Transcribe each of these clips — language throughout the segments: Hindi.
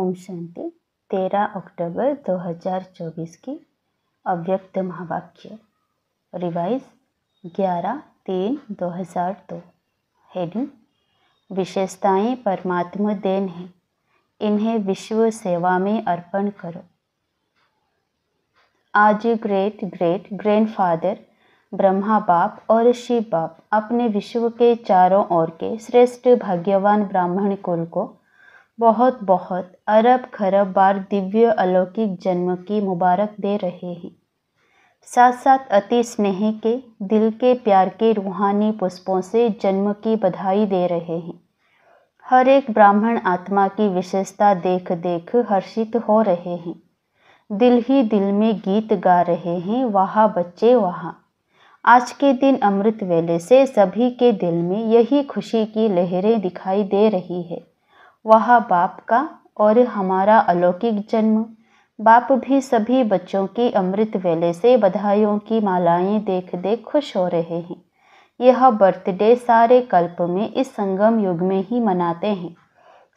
ओम शांति। 13 अक्टूबर 2024 की अव्यक्त महावाक्य रिवाइज 11/3/2002। हेडिंग: विशेषताएं परमात्मा देन है, इन्हें विश्व सेवा में अर्पण करो। आज ग्रेट ग्रेट ग्रैंडफादर ब्रह्मा बाप और शिव बाप अपने विश्व के चारों ओर के श्रेष्ठ भाग्यवान ब्राह्मण कुल को बहुत बहुत अरब खरब बार दिव्य अलौकिक जन्म की मुबारक दे रहे हैं। साथ साथ अति स्नेह के दिल के प्यार के रूहानी पुष्पों से जन्म की बधाई दे रहे हैं। हर एक ब्राह्मण आत्मा की विशेषता देख देख हर्षित हो रहे हैं। दिल ही दिल में गीत गा रहे हैं, वहाँ बच्चे वहाँ। आज के दिन अमृत वेले से सभी के दिल में यही खुशी की लहरें दिखाई दे रही है। वह बाप का और हमारा अलौकिक जन्म। बाप भी सभी बच्चों की अमृत वेले से बधाइयों की मालाएं देख देख खुश हो रहे हैं। यह बर्थडे सारे कल्प में इस संगम युग में ही मनाते हैं।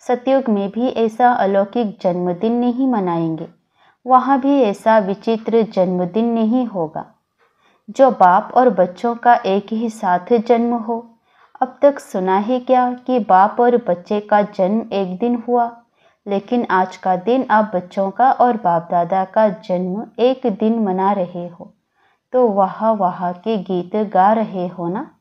सतयुग में भी ऐसा अलौकिक जन्मदिन नहीं मनाएंगे, वहाँ भी ऐसा विचित्र जन्मदिन नहीं होगा जो बाप और बच्चों का एक ही साथ जन्म हो। अब तक सुना है क्या कि बाप और बच्चे का जन्म एक दिन हुआ, लेकिन आज का दिन आप बच्चों का और बाप दादा का जन्म एक दिन मना रहे हो, तो वहाँ के गीत गा रहे हो ना।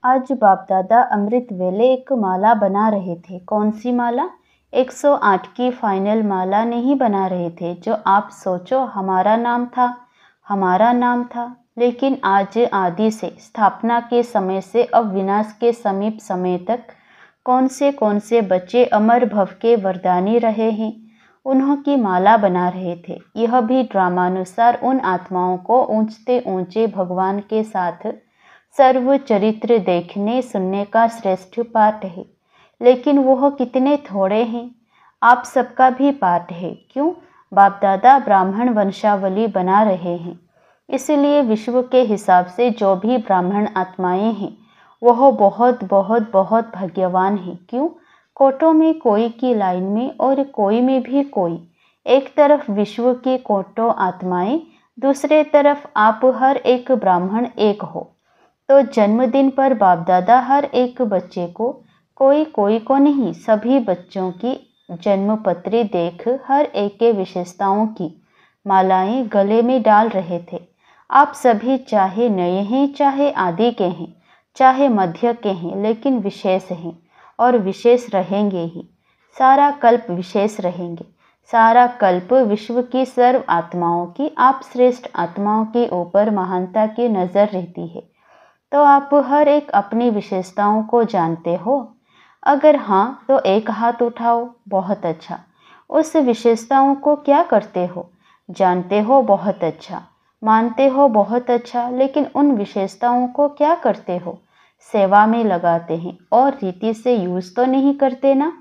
आज बाप दादा अमृत वेले एक माला बना रहे थे। कौन सी माला? 108 की फाइनल माला नहीं बना रहे थे जो आप सोचो हमारा नाम था। लेकिन आज आदि से स्थापना के समय से अब विनाश के समीप समय तक कौन से बच्चे अमर भव के वरदानी रहे हैं, उन्हों की माला बना रहे थे। यह भी ड्रामानुसार उन आत्माओं को ऊंचते ऊंचे भगवान के साथ सर्व चरित्र देखने सुनने का श्रेष्ठ पाठ है। लेकिन वह कितने थोड़े हैं। आप सबका भी पाठ है। क्यों? बाप दादा ब्राह्मण वंशावली बना रहे हैं, इसलिए विश्व के हिसाब से जो भी ब्राह्मण आत्माएं हैं वह बहुत बहुत बहुत भाग्यवान है। क्यों? कोटों में कोई की लाइन में और कोई में भी कोई। एक तरफ विश्व की कोटों आत्माएं, दूसरे तरफ आप हर एक ब्राह्मण एक हो। तो जन्मदिन पर बाप दादा हर एक बच्चे को, कोई को नहीं, सभी बच्चों की जन्मपत्री देख हर एक के विशेषताओं की मालाएं गले में डाल रहे थे। आप सभी चाहे नए हैं, चाहे आदि के हैं, चाहे मध्य के हैं, लेकिन विशेष हैं और विशेष रहेंगे ही। सारा कल्प विशेष रहेंगे। सारा कल्प विश्व की सर्व आत्माओं की, आप श्रेष्ठ आत्माओं के ऊपर महानता की नज़र रहती है। तो आप हर एक अपनी विशेषताओं को जानते हो? अगर हाँ तो एक हाथ उठाओ। बहुत अच्छा। उस विशेषताओं को क्या करते हो? जानते हो? बहुत अच्छा। मानते हो? बहुत अच्छा। लेकिन उन विशेषताओं को क्या करते हो? सेवा में लगाते हैं और रीति से यूज तो नहीं करते ना।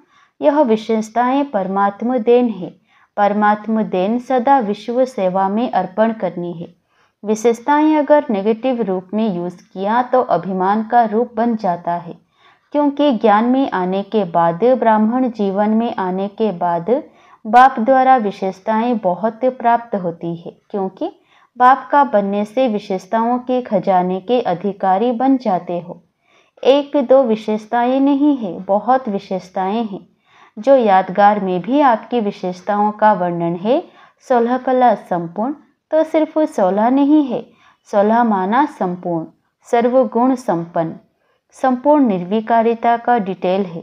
यह विशेषताएं परमात्मा देन है। परमात्मा देन सदा विश्व सेवा में अर्पण करनी है। विशेषताएं अगर नेगेटिव रूप में यूज किया तो अभिमान का रूप बन जाता है। क्योंकि ज्ञान में आने के बाद, ब्राह्मण जीवन में आने के बाद बाप द्वारा विशेषताएं बहुत प्राप्त होती है। क्योंकि बाप का बनने से विशेषताओं के खजाने के अधिकारी बन जाते हो। एक दो विशेषताएं नहीं है, बहुत विशेषताएं हैं। जो यादगार में भी आपकी विशेषताओं का वर्णन है। 16 कला संपूर्ण, तो सिर्फ 16 नहीं है, 16 माना संपूर्ण, सर्वगुण संपन्न। संपूर्ण निर्विकारिता का डिटेल है।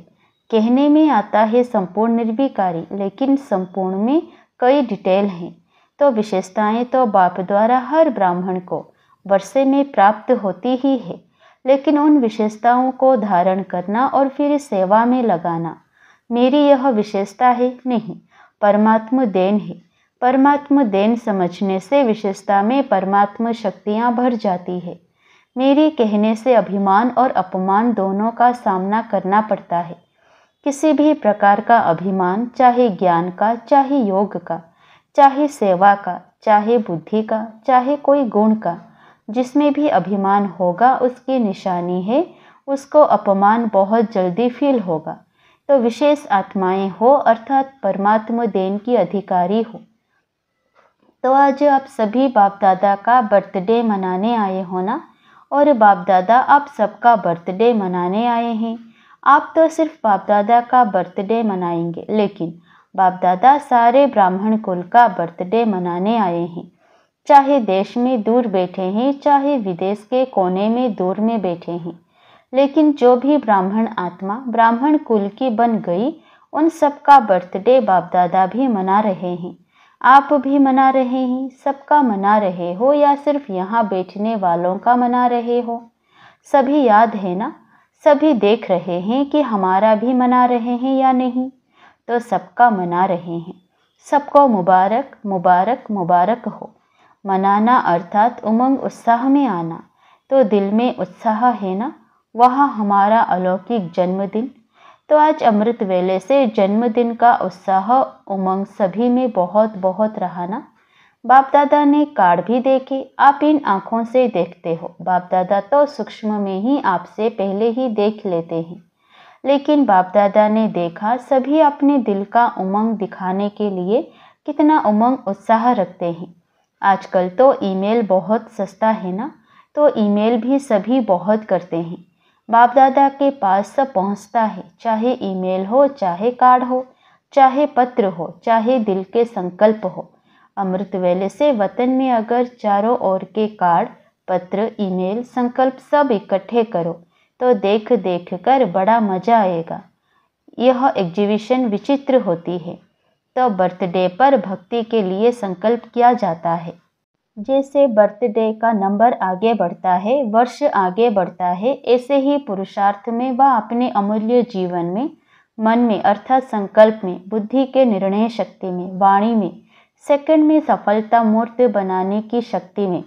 कहने में आता है संपूर्ण निर्विकारी, लेकिन संपूर्ण में कई डिटेल हैं। तो विशेषताएं तो बाप द्वारा हर ब्राह्मण को वर्षे में प्राप्त होती ही है, लेकिन उन विशेषताओं को धारण करना और फिर सेवा में लगाना मेरी यह विशेषता है नहीं, परमात्मा देन है। परमात्मा देन समझने से विशेषता में परमात्मा शक्तियाँ भर जाती है। मेरी कहने से अभिमान और अपमान दोनों का सामना करना पड़ता है। किसी भी प्रकार का अभिमान, चाहे ज्ञान का, चाहे योग का, चाहे सेवा का, चाहे बुद्धि का, चाहे कोई गुण का, जिसमें भी अभिमान होगा उसकी निशानी है, उसको अपमान बहुत जल्दी फील होगा। तो विशेष आत्माएं हो अर्थात परमात्मा देन की अधिकारी हो। तो आज आप सभी बाप दादा का बर्थडे मनाने आए हो ना, और बाप दादा आप सबका बर्थडे मनाने आए हैं। आप तो सिर्फ बाप दादा का बर्थडे मनाएंगे, लेकिन बाप दादा सारे ब्राह्मण कुल का बर्थडे मनाने आए हैं। चाहे देश में दूर बैठे हैं, चाहे विदेश के कोने में दूर में बैठे हैं, लेकिन जो भी ब्राह्मण आत्मा ब्राह्मण कुल की बन गई, उन सबका बर्थडे बाप दादा भी मना रहे हैं। आप भी मना रहे हैं। सबका मना रहे हो या सिर्फ यहाँ बैठने वालों का मना रहे हो? सभी याद है ना? सभी देख रहे हैं कि हमारा भी मना रहे हैं या नहीं? तो सबका मना रहे हैं। सबको मुबारक मुबारक मुबारक हो। मनाना अर्थात उमंग उत्साह में आना। तो दिल में उत्साह है ना? वहाँ हमारा अलौकिक जन्मदिन। तो आज अमृत वेले से जन्मदिन का उत्साह उमंग सभी में बहुत बहुत रहा ना। बाप दादा ने कार्ड भी देखे। आप इन आँखों से देखते हो। बाप दादा तो सूक्ष्म में ही आपसे पहले ही देख लेते हैं, लेकिन बाप दादा ने देखा सभी अपने दिल का उमंग दिखाने के लिए कितना उमंग उत्साह रखते हैं। आजकल तो ईमेल बहुत सस्ता है ना, तो ईमेल भी सभी बहुत करते हैं। बाप दादा के पास सब पहुंचता है, चाहे ईमेल हो, चाहे कार्ड हो, चाहे पत्र हो, चाहे दिल के संकल्प हो। अमृत वेले से वतन में अगर चारों ओर के कार्ड, पत्र, ईमेल, संकल्प सब इकट्ठे करो तो देख देख कर बड़ा मजा आएगा। यह एग्जीबिशन विचित्र होती है। तो बर्थडे पर भक्ति के लिए संकल्प किया जाता है। जैसे बर्थडे का नंबर आगे बढ़ता है, वर्ष आगे बढ़ता है, ऐसे ही पुरुषार्थ में व अपने अमूल्य जीवन में, मन में अर्थात संकल्प में, बुद्धि के निर्णय शक्ति में, वाणी में, सेकंड में सफलता मूर्त बनाने की शक्ति में,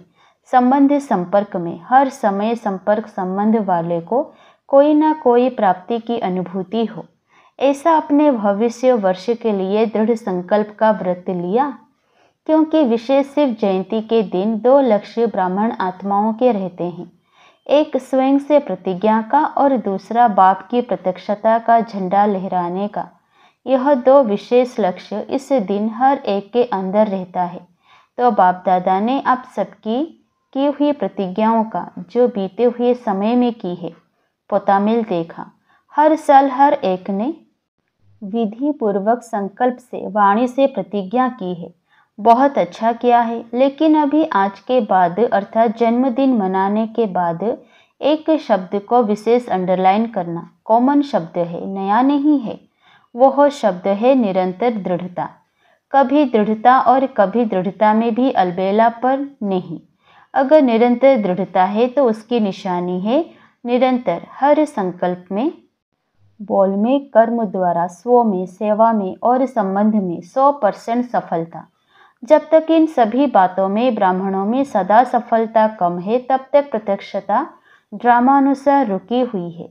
संबंध संपर्क में, हर समय संपर्क संबंध वाले को कोई ना कोई प्राप्ति की अनुभूति हो। ऐसा अपने भविष्य वर्ष के लिए दृढ़ संकल्प का व्रत लिया, क्योंकि विशेष शिव जयंती के दिन दो लक्ष्य ब्राह्मण आत्माओं के रहते हैं। एक स्वयं से प्रतिज्ञा का और दूसरा बाप की प्रत्यक्षता का झंडा लहराने का। यह दो विशेष लक्ष्य इस दिन हर एक के अंदर रहता है। तो बाप दादा ने आप सबकी की हुई प्रतिज्ञाओं का जो बीते हुए समय में की है पोतामिल देखा। हर साल हर एक ने विधि पूर्वक संकल्प से वाणी से प्रतिज्ञा की है। बहुत अच्छा किया है, लेकिन अभी आज के बाद अर्थात जन्मदिन मनाने के बाद एक शब्द को विशेष अंडरलाइन करना कॉमन शब्द है, नया नहीं है। वह शब्द है निरंतर दृढ़ता। कभी दृढ़ता और कभी दृढ़ता में भी अलबेला पर नहीं। अगर निरंतर दृढ़ता है तो उसकी निशानी है निरंतर हर संकल्प में, बोल में, कर्म द्वारा, स्व में, सेवा में और संबंध में 100% सफलता। जब तक इन सभी बातों में ब्राह्मणों में सदा सफलता कम है, तब तक प्रत्यक्षता ड्रामानुसार रुकी हुई है।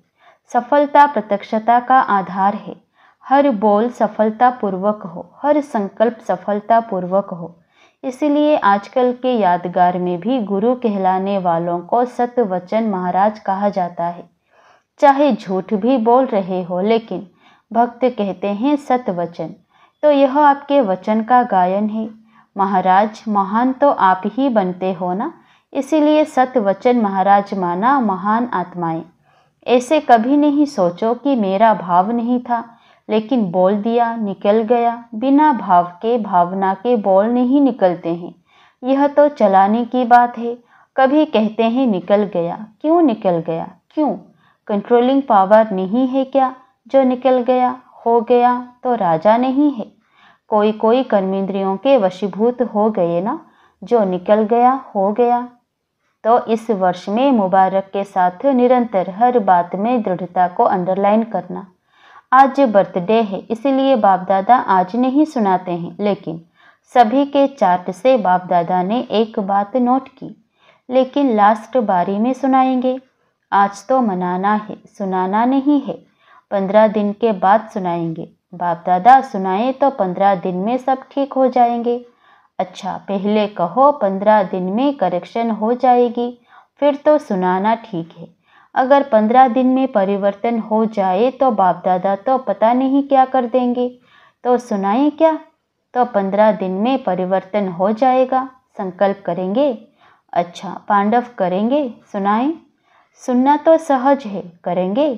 सफलता प्रत्यक्षता का आधार है। हर बोल सफलता पूर्वक हो, हर संकल्प सफलता पूर्वक हो। इसलिए आजकल के यादगार में भी गुरु कहलाने वालों को सतवचन महाराज कहा जाता है। चाहे झूठ भी बोल रहे हो, लेकिन भक्त कहते हैं सतवचन। तो यह आपके वचन का गायन है। महाराज महान तो आप ही बनते हो ना, इसीलिए सतवचन महाराज माना महान आत्माएं। ऐसे कभी नहीं सोचो कि मेरा भाव नहीं था, लेकिन बोल दिया, निकल गया। बिना भाव के, भावना के बोल नहीं निकलते हैं। यह तो चलाने की बात है। कभी कहते हैं निकल गया। क्यों निकल गया? क्यों? कंट्रोलिंग पावर नहीं है क्या जो निकल गया? हो गया तो राजा नहीं है। कोई कोई कर्मेंद्रियों के वशीभूत हो गए ना, जो निकल गया हो गया। तो इस वर्ष में मुबारक के साथ निरंतर हर बात में दृढ़ता को अंडरलाइन करना। आज बर्थडे है, इसलिए बाप दादा आज नहीं सुनाते हैं, लेकिन सभी के चार्ट से बाप दादा ने एक बात नोट की, लेकिन लास्ट बारी में सुनाएंगे। आज तो मनाना है, सुनाना नहीं है। 15 दिन के बाद सुनाएंगे। बाप दादा सुनाए तो 15 दिन में सब ठीक हो जाएंगे। अच्छा, पहले कहो 15 दिन में करेक्शन हो जाएगी, फिर तो सुनाना ठीक है। अगर 15 दिन में परिवर्तन हो जाए तो बाप दादा तो पता नहीं क्या कर देंगे। तो सुनाएं क्या? तो 15 दिन में परिवर्तन हो जाएगा, संकल्प करेंगे? अच्छा, पांडव करेंगे? सुनाएं। सुनना तो सहज है, करेंगे?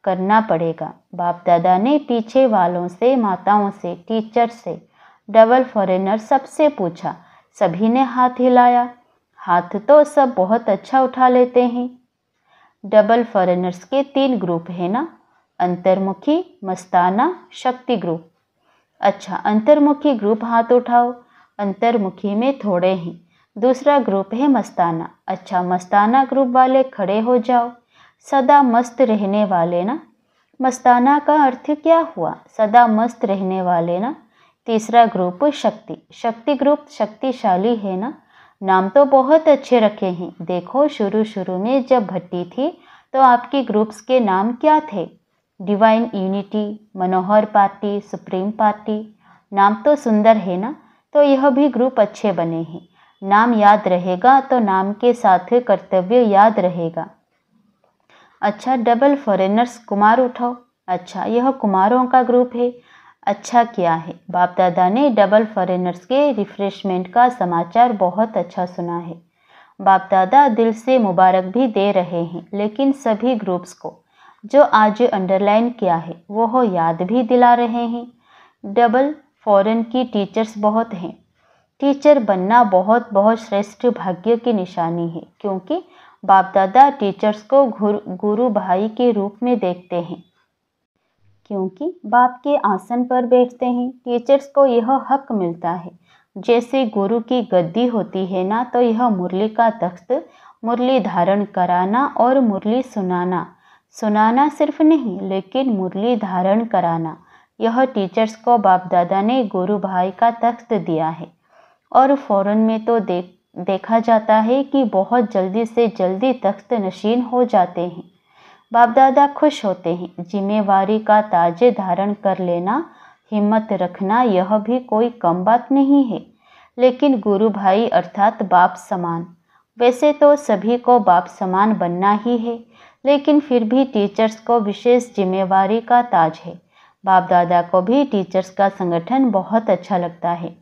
करना पड़ेगा। बाप दादा ने पीछे वालों से, माताओं से, टीचर से, डबल फॉरेनर सबसे पूछा। सभी ने हाथ हिलाया। हाथ तो सब बहुत अच्छा उठा लेते हैं। डबल फॉरेनर्स के 3 ग्रुप है ना, अंतर्मुखी, मस्ताना, शक्ति ग्रुप। अच्छा, अंतर्मुखी ग्रुप हाथ उठाओ। अंतर्मुखी में थोड़े हैं। दूसरा ग्रुप है मस्ताना। अच्छा, मस्ताना ग्रुप वाले खड़े हो जाओ। सदा मस्त रहने वाले ना। मस्ताना का अर्थ क्या हुआ? सदा मस्त रहने वाले ना। तीसरा ग्रुप शक्ति। शक्ति ग्रुप शक्तिशाली है ना। नाम तो बहुत अच्छे रखे हैं। देखो, शुरू में जब भट्टी थी तो आपके ग्रुप्स के नाम क्या थे? डिवाइन यूनिटी, मनोहर पार्टी, सुप्रीम पार्टी। नाम तो सुंदर है ना। तो यह भी ग्रुप अच्छे बने हैं। नाम याद रहेगा तो नाम के साथ कर्तव्य याद रहेगा। अच्छा, डबल फॉरेनर्स, कुमार उठाओ। अच्छा, यह कुमारों का ग्रुप है। अच्छा किया है, बाप दादा ने डबल फॉरेनर्स के रिफ्रेशमेंट का समाचार बहुत अच्छा सुना है। बाप दादा दिल से मुबारक भी दे रहे हैं, लेकिन सभी ग्रुप्स को जो आज अंडरलाइन किया है वो याद भी दिला रहे हैं। डबल फॉरेन की टीचर्स बहुत हैं। टीचर बनना बहुत बहुत श्रेष्ठ भाग्य की निशानी है, क्योंकि बाप दादा टीचर्स को गुरु भाई के रूप में देखते हैं। क्योंकि बाप के आसन पर बैठते हैं, टीचर्स को यह हक मिलता है। जैसे गुरु की गद्दी होती है ना, तो यह मुरली का तख्त, मुरली धारण कराना और मुरली सुनाना सिर्फ नहीं, लेकिन मुरली धारण कराना, यह टीचर्स को बाप दादा ने गुरु भाई का तख्त दिया है। और फौरन में तो देखा जाता है कि बहुत जल्दी से जल्दी तख्त नशीन हो जाते हैं। बाप दादा खुश होते हैं। जिम्मेवारी का ताज धारण कर लेना, हिम्मत रखना, यह भी कोई कम बात नहीं है। लेकिन गुरु भाई अर्थात बाप समान, वैसे तो सभी को बाप समान बनना ही है, लेकिन फिर भी टीचर्स को विशेष जिम्मेवारी का ताज है। बाप दादा को भी टीचर्स का संगठन बहुत अच्छा लगता है,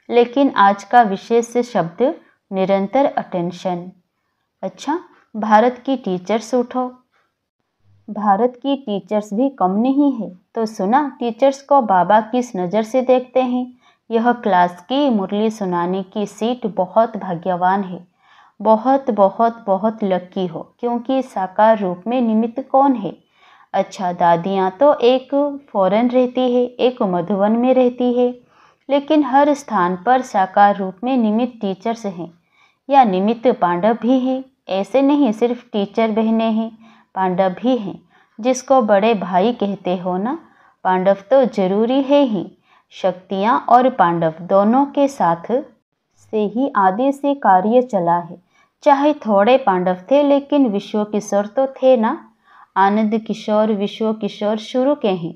लेकिन आज का विशेष शब्द निरंतर अटेंशन। अच्छा, भारत की टीचर्स उठो। भारत की टीचर्स भी कम नहीं है। तो सुना, टीचर्स को बाबा किस नज़र से देखते हैं? यह क्लास की मुरली सुनाने की सीट बहुत भाग्यवान है। बहुत बहुत बहुत लकी हो, क्योंकि साकार रूप में निमित्त कौन है? अच्छा, दादियाँ तो एक फॉरेन रहती है, एक मधुबन में रहती है, लेकिन हर स्थान पर साकार रूप में निमित्त टीचर्स हैं, या निमित्त पांडव भी हैं। ऐसे नहीं सिर्फ टीचर बहनें हैं, पांडव भी हैं, जिसको बड़े भाई कहते हो ना। पांडव तो जरूरी है ही। शक्तियाँ और पांडव दोनों के साथ से ही आदि से कार्य चला है। चाहे थोड़े पांडव थे, लेकिन विश्व किशोर तो थे ना। आनंद किशोर, विश्व किशोर शुरू के हैं,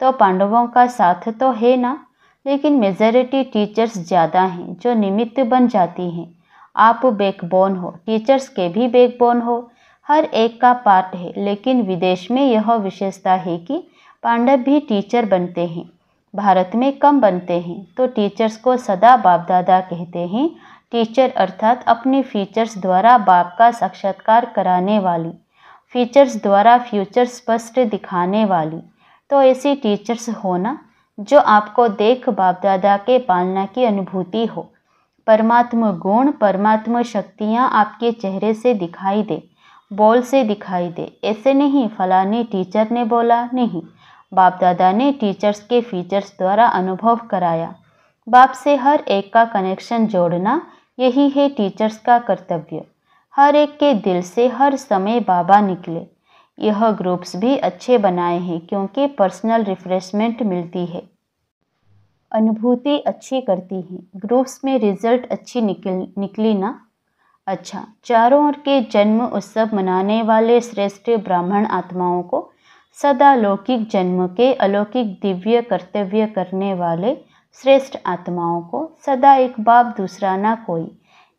तो पांडवों का साथ तो है ना। लेकिन मेजॉरिटी टीचर्स ज़्यादा हैं जो निमित्त बन जाती हैं। आप बैकबोन हो, टीचर्स के भी बैकबोन हो, हर एक का पार्ट है। लेकिन विदेश में यह विशेषता है कि पांडव भी टीचर बनते हैं, भारत में कम बनते हैं। तो टीचर्स को सदा बाप दादा कहते हैं। टीचर अर्थात अपने फीचर्स द्वारा बाप का साक्षात्कार कराने वाली, फीचर्स द्वारा फ्यूचर स्पष्ट दिखाने वाली। तो ऐसी टीचर्स हो ना, जो आपको देख बाप दादा के पालना की अनुभूति हो। परमात्मा गुण, परमात्मा शक्तियाँ आपके चेहरे से दिखाई दे, बोल से दिखाई दे। ऐसे नहीं फलाने टीचर ने बोला, नहीं, बाप दादा ने टीचर्स के फीचर्स द्वारा अनुभव कराया। बाप से हर एक का कनेक्शन जोड़ना, यही है टीचर्स का कर्तव्य। हर एक के दिल से हर समय बाबा निकले। यह ग्रुप्स भी अच्छे बनाए हैं, क्योंकि पर्सनल रिफ्रेशमेंट मिलती है, अनुभूति अच्छी करती है। ग्रुप्स में रिजल्ट अच्छी निकली ना। अच्छा, चारों ओर के जन्म उत्सव मनाने वाले श्रेष्ठ ब्राह्मण आत्माओं को, सदा लौकिक जन्म के अलौकिक दिव्य कर्तव्य करने वाले श्रेष्ठ आत्माओं को, सदा एक बाप दूसरा ना कोई,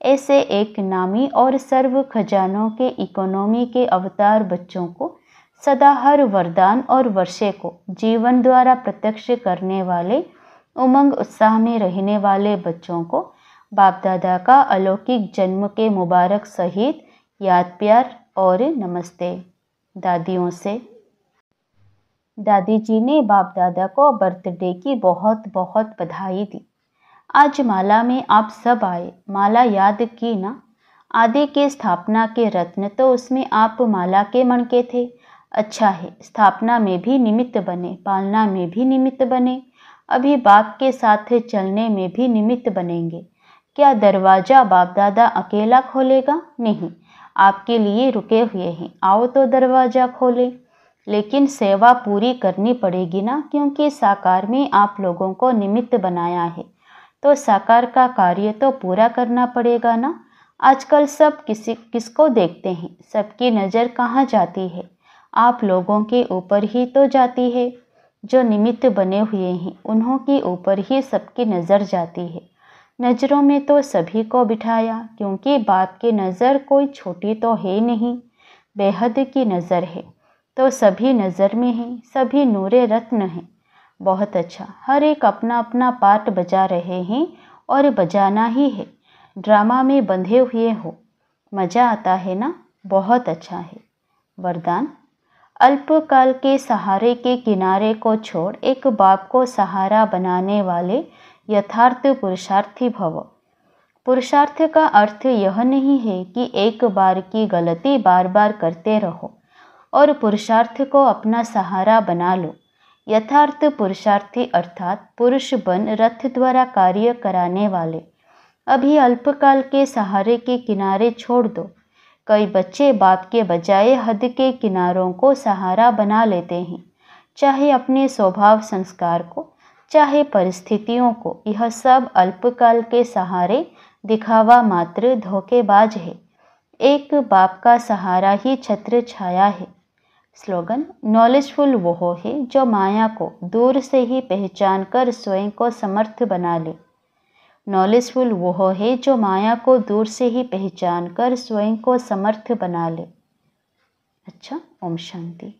ऐसे एक नामी और सर्व खजानों के इकोनॉमी के अवतार बच्चों को सदा हर वरदान और वर्षे को जीवन द्वारा प्रत्यक्ष करने वाले, उमंग उत्साह में रहने वाले बच्चों को बाप दादा का अलौकिक जन्म के मुबारक सहित याद प्यार और नमस्ते। दादियों से। दादी जी ने बाप दादा को बर्थडे की बहुत बहुत बधाई दी। आज माला में आप सब आए, माला याद की ना? आदि के स्थापना के रत्न तो उसमें आप माला के मणके थे। अच्छा है, स्थापना में भी निमित्त बने, पालना में भी निमित्त बने, अभी बाप के साथ चलने में भी निमित्त बनेंगे। क्या दरवाजा बाप दादा अकेला खोलेगा? नहीं, आपके लिए रुके हुए हैं, आओ तो दरवाजा खोले। लेकिन सेवा पूरी करनी पड़ेगी ना, क्योंकि साकार में आप लोगों को निमित्त बनाया है, तो साकार का कार्य तो पूरा करना पड़ेगा ना। आजकल सब किसको देखते हैं? सबकी नज़र कहाँ जाती है? आप लोगों के ऊपर ही तो जाती है। जो निमित्त बने हुए हैं उन्हों के ऊपर ही सबकी नज़र जाती है। नज़रों में तो सभी को बिठाया, क्योंकि बाप की नज़र कोई छोटी तो है नहीं, बेहद की नज़र है, तो सभी नज़र में हैं, सभी नूरे रत्न हैं। बहुत अच्छा, हर एक अपना अपना पार्ट बजा रहे हैं और बजाना ही है। ड्रामा में बंधे हुए हो, मज़ा आता है ना? बहुत अच्छा है। वरदान। अल्पकाल के सहारे के किनारे को छोड़ एक बाप को सहारा बनाने वाले यथार्थ पुरुषार्थी भव। पुरुषार्थ का अर्थ यह नहीं है कि एक बार की गलती बार बार करते रहो और पुरुषार्थ को अपना सहारा बना लो। यथार्थ पुरुषार्थी अर्थात पुरुष बन रथ द्वारा कार्य कराने वाले। अभी अल्पकाल के सहारे के किनारे छोड़ दो। कई बच्चे बाप के बजाय हद के किनारों को सहारा बना लेते हैं, चाहे अपने स्वभाव संस्कार को, चाहे परिस्थितियों को। यह सब अल्पकाल के सहारे दिखावा मात्र, धोखेबाज है। एक बाप का सहारा ही छत्र छाया है। स्लोगन। नॉलेजफुल वो है जो माया को दूर से ही पहचान कर स्वयं को समर्थ बना ले। नॉलेजफुल वो है जो माया को दूर से ही पहचान कर स्वयं को समर्थ बना ले। अच्छा, ओम शांति।